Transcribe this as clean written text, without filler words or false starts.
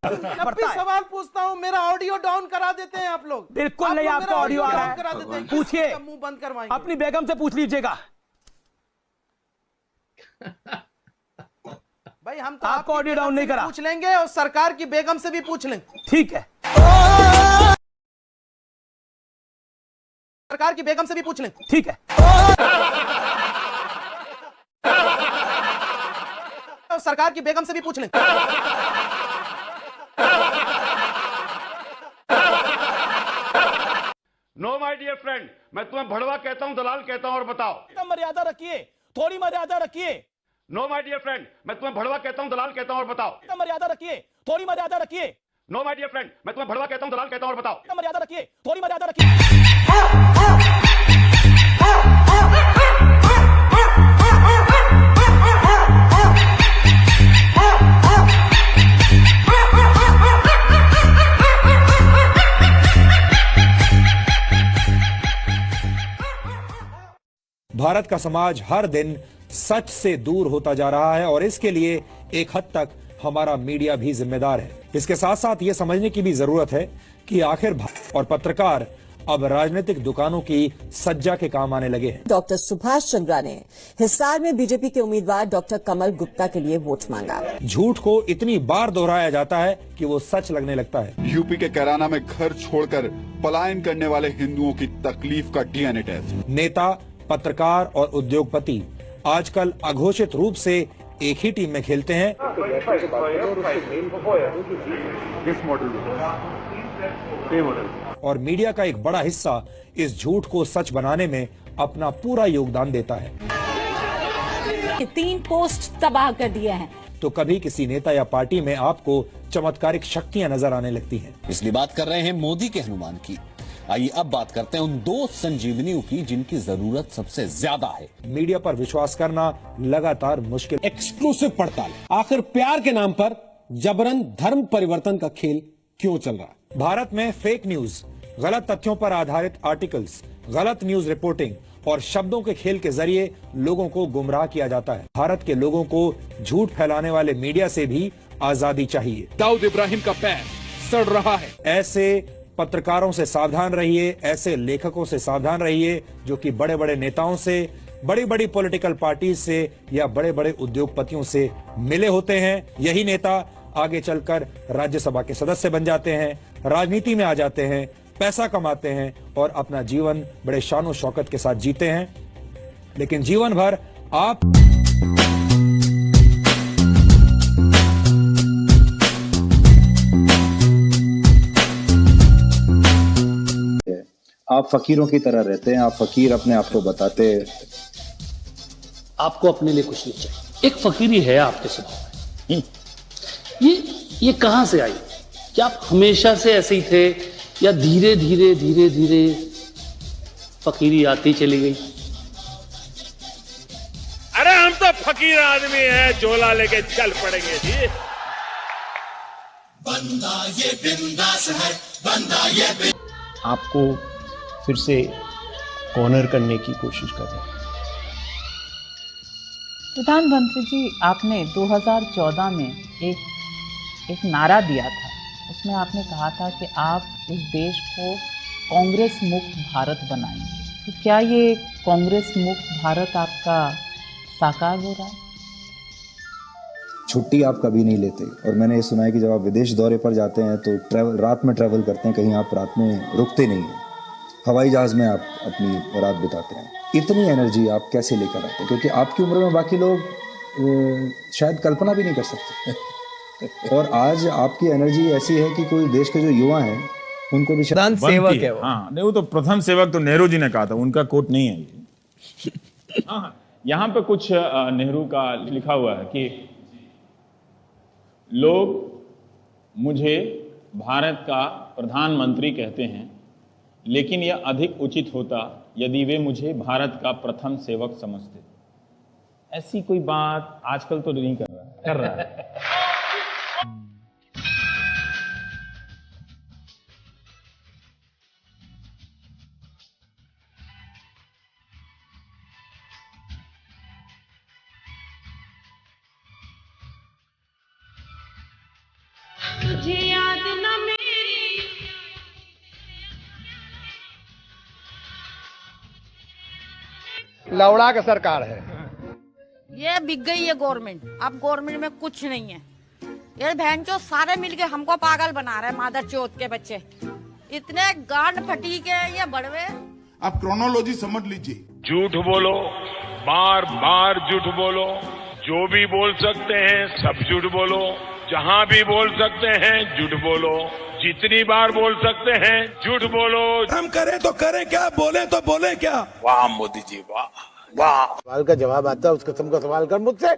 जब भी सवाल पूछता हूँ मेरा ऑडियो डाउन करा देते हैं आप लोग। बिल्कुल नहीं, आपका ऑडियो आ रहा है, करा देते हैं। पूछिए, मुंह बंद करवाएंगे। अपनी बेगम से पूछ लीजिएगा। भाई हम तो आपको ऑडियो डाउन नहीं करा, पूछ लेंगे और सरकार की बेगम से भी पूछ लेंगे। ठीक है, सरकार की बेगम से भी पूछ लेंगे। ठीक है, और सरकार की बेगम से भी पूछ लेंगे। नो माय डियर फ्रेंड, मैं तुम्हें भड़वा कहता हूं, दलाल कहता हूं, और बताओ। मर्यादा रखिए, थोड़ी मर्यादा रखिए। नो माय डियर फ्रेंड, मैं तुम्हें भड़वा कहता हूं, दलाल कहता हूं, और बताओ। मर्यादा रखिए, थोड़ी मर्यादा रखिए। नो माय डियर फ्रेंड, मैं तुम्हें भड़वा कहता हूं, दलाल कहता हूं, और बताओ। मर्यादा रखिए, थोड़ी मर्यादा रखिए। भारत का समाज हर दिन सच से दूर होता जा रहा है और इसके लिए एक हद तक हमारा मीडिया भी जिम्मेदार है। इसके साथ साथ ये समझने की भी जरूरत है कि आखिर और पत्रकार अब राजनीतिक दुकानों की सज्जा के काम आने लगे हैं। डॉक्टर सुभाष चंद्रा ने हिसार में बीजेपी के उम्मीदवार डॉक्टर कमल गुप्ता के लिए वोट मांगा। झूठ को इतनी बार दोहराया जाता है कि वो सच लगने लगता है। यूपी के कैराना में घर छोड़कर पलायन करने वाले हिंदुओं की तकलीफ का डीएनए टेस्ट। नेता, पत्रकार और उद्योगपति आजकल अघोषित रूप से एक ही टीम में खेलते हैं। और मीडिया का एक बड़ा हिस्सा इस झूठ को सच बनाने में अपना पूरा योगदान देता है। 3 पोस्ट तबाह कर दिए हैं। तो कभी किसी नेता या पार्टी में आपको चमत्कारिक शक्तियां नजर आने लगती हैं। इसलिए बात कर रहे हैं मोदी के हनुमान की। आइए अब बात करते हैं उन 2 संजीवनियों की जिनकी जरूरत सबसे ज्यादा है। मीडिया पर विश्वास करना लगातार मुश्किल। एक्सक्लूसिव पड़ताल, आखिर प्यार के नाम पर जबरन धर्म परिवर्तन का खेल क्यों चल रहा है? भारत में फेक न्यूज, गलत तथ्यों पर आधारित आर्टिकल्स, गलत न्यूज रिपोर्टिंग और शब्दों के खेल के जरिए लोगों को गुमराह किया जाता है। भारत के लोगों को झूठ फैलाने वाले मीडिया से भी आजादी चाहिए। दाऊद इब्राहिम का पैर सड़ रहा है। ऐसे पत्रकारों से सावधान रहिए, ऐसे लेखकों से सावधान रहिए जो कि बड़े बड़े नेताओं से, बड़ी बड़ी पॉलिटिकल पार्टी से या बड़े बड़े उद्योगपतियों से मिले होते हैं। यही नेता आगे चलकर राज्यसभा के सदस्य बन जाते हैं, राजनीति में आ जाते हैं, पैसा कमाते हैं और अपना जीवन बड़े शान शौकत के साथ जीते हैं। लेकिन जीवन भर आप फकीरों की तरह रहते हैं। आप फकीर अपने आप को बताते हैं। आपको अपने लिए कुछ नहीं चाहिए। एक फकीरी है आपके स्वभाव में। ये कहां से आई? क्या आप हमेशा से ऐसे ही थे या धीरे धीरे धीरे धीरे फकीरी आती चली गई? अरे हम तो फकीर आदमी हैं, झोला लेके चल पड़ेंगे जी। बंदा ये बिंदास है, बंदा ये आपको फिर से कॉर्नर करने की कोशिश कर रहे हैं। प्रधानमंत्री जी, आपने 2014 में एक नारा दिया था। उसमें आपने कहा था कि आप इस देश को कांग्रेस मुक्त भारत बनाएंगे। तो क्या ये कांग्रेस मुक्त भारत आपका साकार हो रहा है? छुट्टी आप कभी नहीं लेते और मैंने ये सुना है कि जब आप विदेश दौरे पर जाते हैं तो रात में ट्रैवल करते हैं, कहीं आप रात में रुकते नहीं हैं, हवाई जहाज में आप अपनी रात बिताते हैं। इतनी एनर्जी आप कैसे लेकर आते हैं? क्योंकि आपकी उम्र में बाकी लोग शायद कल्पना भी नहीं कर सकते। और आज आपकी एनर्जी ऐसी है कि कोई देश के जो युवा हैं उनको भी प्रधान सेवक है वो। हाँ, नहीं वो तो प्रथम सेवक तो नेहरू जी ने कहा था, उनका कोट नहीं है ये। हाँ, यहाँ पे कुछ नेहरू का लिखा हुआ है कि लोग मुझे भारत का प्रधानमंत्री कहते हैं, लेकिन यह अधिक उचित होता यदि वे मुझे भारत का प्रथम सेवक समझते। ऐसी कोई बात आजकल तो नहीं कर रहा है। तुझे याद न मेरी लौड़ा का सरकार है। ये बिक गई है गवर्नमेंट, अब गवर्नमेंट में कुछ नहीं है। ये बहनचोद सारे मिलके हमको पागल बना रहे हैं, मादर चौथ के बच्चे इतने गांड फटी के ये बड़वे। आप क्रोनोलॉजी समझ लीजिए। झूठ बोलो, बार बार झूठ बोलो, जो भी बोल सकते हैं सब झूठ बोलो, जहां भी बोल सकते हैं झूठ बोलो, जितनी बार बोल सकते हैं झूठ बोलो। हम करें तो करें क्या, बोले तो बोले क्या। वाह मोदी जी वाह वाह। सवाल का जवाब आता है, उस किस्म का सवाल कर मुझसे।